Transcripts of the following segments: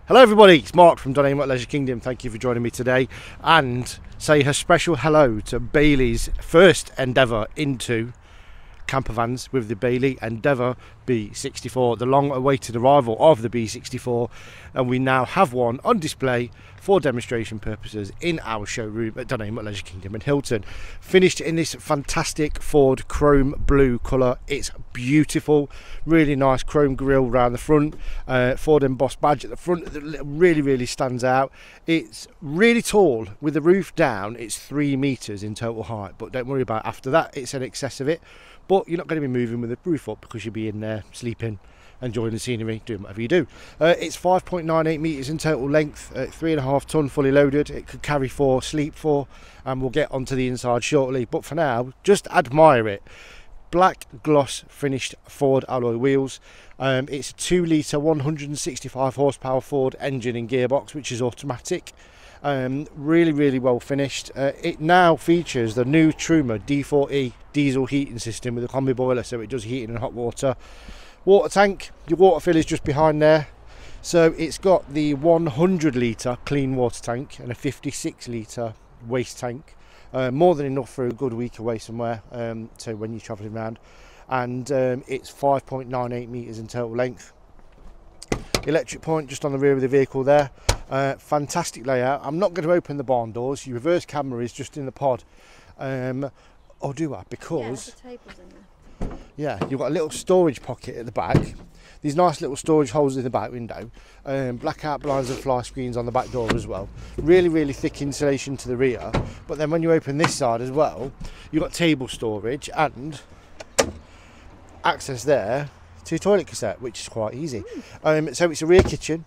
Hello everybody, it's Mark from Leisure Kingdom. Thank you for joining me today, and say a special hello to Bailey's first endeavour into camper vans with the Bailey Endeavour B64, the long awaited arrival of the B64, and we now have one on display for demonstration purposes in our showroom at Leisure Kingdom in Hilton. Finished in this fantastic Ford chrome blue colour. It's beautiful, really nice chrome grille around the front, Ford embossed badge at the front that really stands out. It's really tall with the roof down. It's 3 meters in total height, but don't worry about it. After that it's in excess of it, but you're not going to be moving with the roof up because you'll be in there sleeping, enjoying the scenery, doing whatever you do. It's 5.98 meters in total length, 3.5 ton fully loaded. It could carry 4, sleep 4, and we'll get onto the inside shortly, but for now just admire it. Black gloss finished Ford alloy wheels. It's a 2 litre 165 horsepower Ford engine and gearbox, which is automatic. Really well finished. It now features the new Truma D4E diesel heating system with a combi boiler, so it does heating and hot water. Water tank, your water fill is just behind there. So it's got the 100 litre clean water tank and a 56 litre waste tank. More than enough for a good week away somewhere, so when you're travelling around. And it's 5.98 meters in total length. Electric point just on the rear of the vehicle there. Fantastic layout. I'm not going to open the barn doors. Your reverse camera is just in the pod. Or do I? Because yeah, the table's in there. Yeah, you've got a little storage pocket at the back. These nice little storage holes in the back window. Blackout blinds and fly screens on the back door as well. Really thick insulation to the rear. But then when you open this side as well, you've got table storage and access there to your toilet cassette, which is quite easy. So it's a rear kitchen,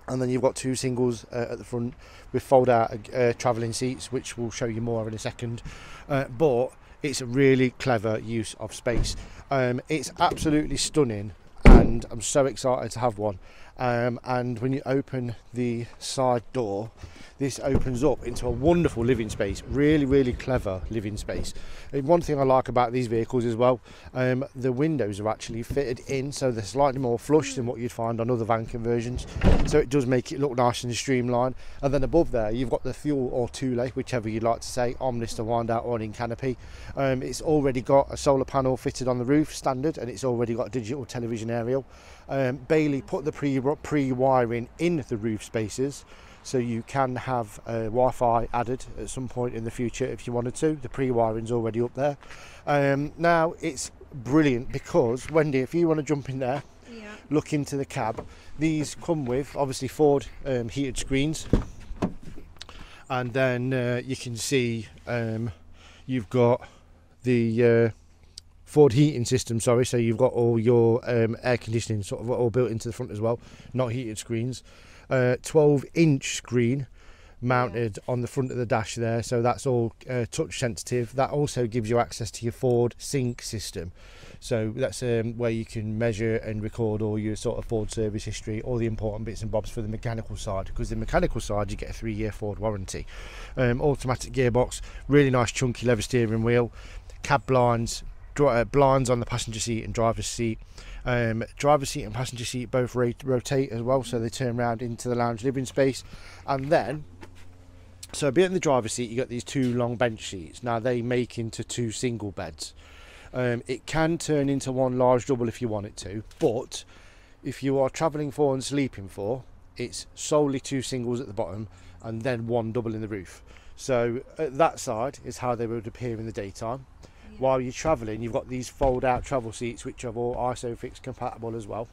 and then you've got 2 singles at the front with fold out travelling seats, which we'll show you more in a second. But it's a really clever use of space. It's absolutely stunning, and I'm so excited to have one. And when you open the side door, this opens up into a wonderful living space. Really clever living space. And one thing I like about these vehicles as well, the windows are actually fitted in, so they're slightly more flush than what you'd find on other van conversions, so it does make it look nice and streamlined. And then above there you've got the Thule or Thule, whichever you'd like to say, omnist wind out awning canopy. It's already got a solar panel fitted on the roof standard, and it's already got a digital television aerial. Bailey put the pre-wiring in the roof spaces, so you can have Wi-Fi added at some point in the future if you wanted to. The pre-wiring's already up there. Now it's brilliant because, Wendy, if you want to jump in there, yeah, look into the cab. These come with obviously Ford heated screens, and then you can see you've got the Ford heating system, sorry, so you've got all your air conditioning sort of all built into the front as well, not heated screens. 12-inch screen mounted on the front of the dash there, so that's all touch sensitive. That also gives you access to your Ford sync system, so that's where you can measure and record all your sort of Ford service history, all the important bits and bobs for the mechanical side, because the mechanical side you get a 3-year Ford warranty. Automatic gearbox, really nice chunky leather steering wheel, cab blinds, blinds on the passenger seat and driver's seat. Driver's seat and passenger seat both rotate as well, so they turn around into the lounge living space. And then, so being in the driver's seat, you got these 2 long bench seats. Now they make into 2 single beds. It can turn into 1 large double if you want it to, but if you are travelling for and sleeping for, it's solely 2 singles at the bottom and then 1 double in the roof. So that side is how they would appear in the daytime. While you're travelling, you've got these fold out travel seats, which are all ISOFIX compatible as well.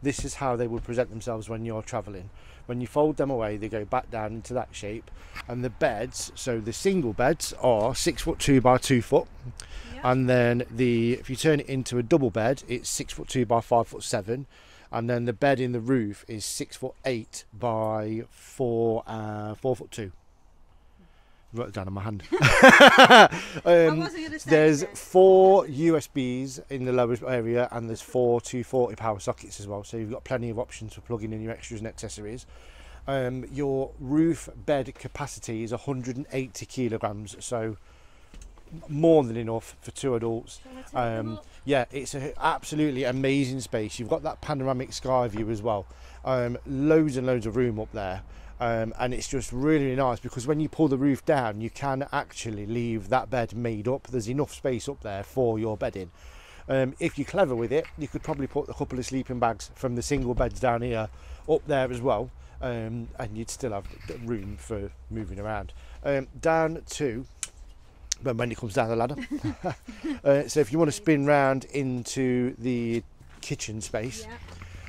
This is how they would present themselves when you're travelling. When you fold them away, they go back down into that shape. And the beds, so the single beds are 6'2" by 2 foot. Yeah. And then if you turn it into a double bed, it's 6'2" by 5'7". And then the bed in the roof is 6'8" by 4'2". Wrote it down on my hand. There's 4 USBs in the lower area, and there's 4 240 power sockets as well, so you've got plenty of options for plugging in your extras and accessories. Your roof bed capacity is 180 kilograms, so more than enough for 2 adults. Yeah, it's an absolutely amazing space. You've got that panoramic sky view as well. Loads and loads of room up there. And it's just really nice because when you pull the roof down, you can actually leave that bed made up. There's enough space up there for your bedding. If you're clever with it, you could probably put a couple of sleeping bags from the single beds down here up there as well, and you'd still have room for moving around. Down to when it comes down the ladder. So if you want to spin round into the kitchen space,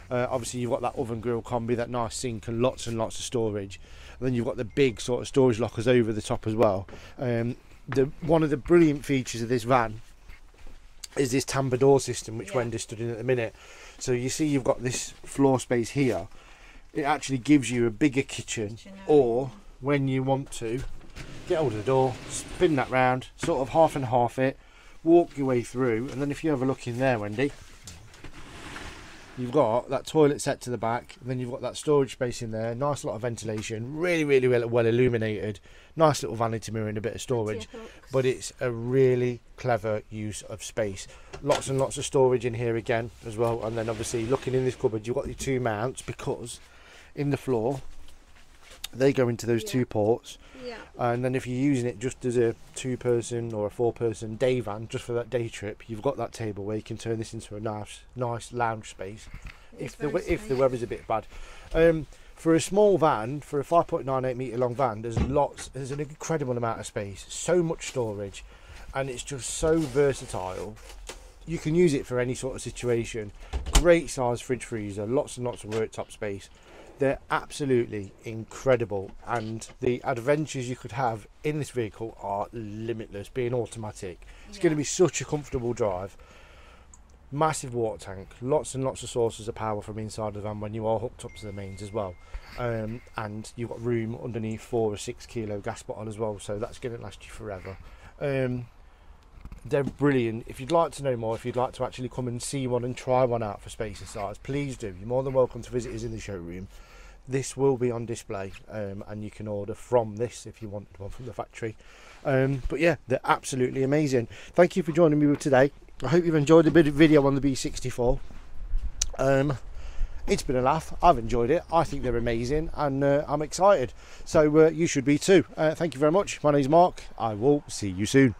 obviously you've got that oven grill combi, that nice sink and lots of storage. And then you've got the big sort of storage lockers over the top as well. One of the brilliant features of this van is this tambour door system, which Wendy's stood in at the minute. So you see you've got this floor space here. It actually gives you a bigger kitchen, or when you want to get hold of the door, spin that round, sort of half and half it, walk your way through, and then if you have a look in there, Wendy, you've got that toilet set to the back, and then you've got that storage space in there, nice lot of ventilation, really well illuminated, nice little vanity mirror and a bit of storage, but it's a really clever use of space. Lots and lots of storage in here again as well, and then obviously looking in this cupboard, you've got your 2 mounts, because in the floor they go into those 2 ports. And then if you're using it just as a 2-person or a 4-person day van, just for that day trip, you've got that table where you can turn this into a nice lounge space if the weather's a bit bad. For a small van, for a 5.98 metre long van, there's an incredible amount of space, so much storage, and it's just so versatile. You can use it for any sort of situation. Great size fridge freezer, lots and lots of worktop space. They're absolutely incredible, and the adventures you could have in this vehicle are limitless, being automatic. It's going to be such a comfortable drive. Massive water tank, lots and lots of sources of power from inside the van when you are hooked up to the mains as well. And you've got room underneath for a 6 kilo gas bottle as well, so that's going to last you forever. They're brilliant. If you'd like to know more, if you'd like to actually come and see one and try one out for space and size, please do. You're more than welcome to visit us in the showroom. This will be on display, and you can order from this if you want one from the factory. But yeah, they're absolutely amazing. Thank you for joining me today. I hope you've enjoyed the video on the B64. It's been a laugh. I've enjoyed it. I think they're amazing, and I'm excited. So you should be too. Thank you very much. My name's Mark. I will see you soon.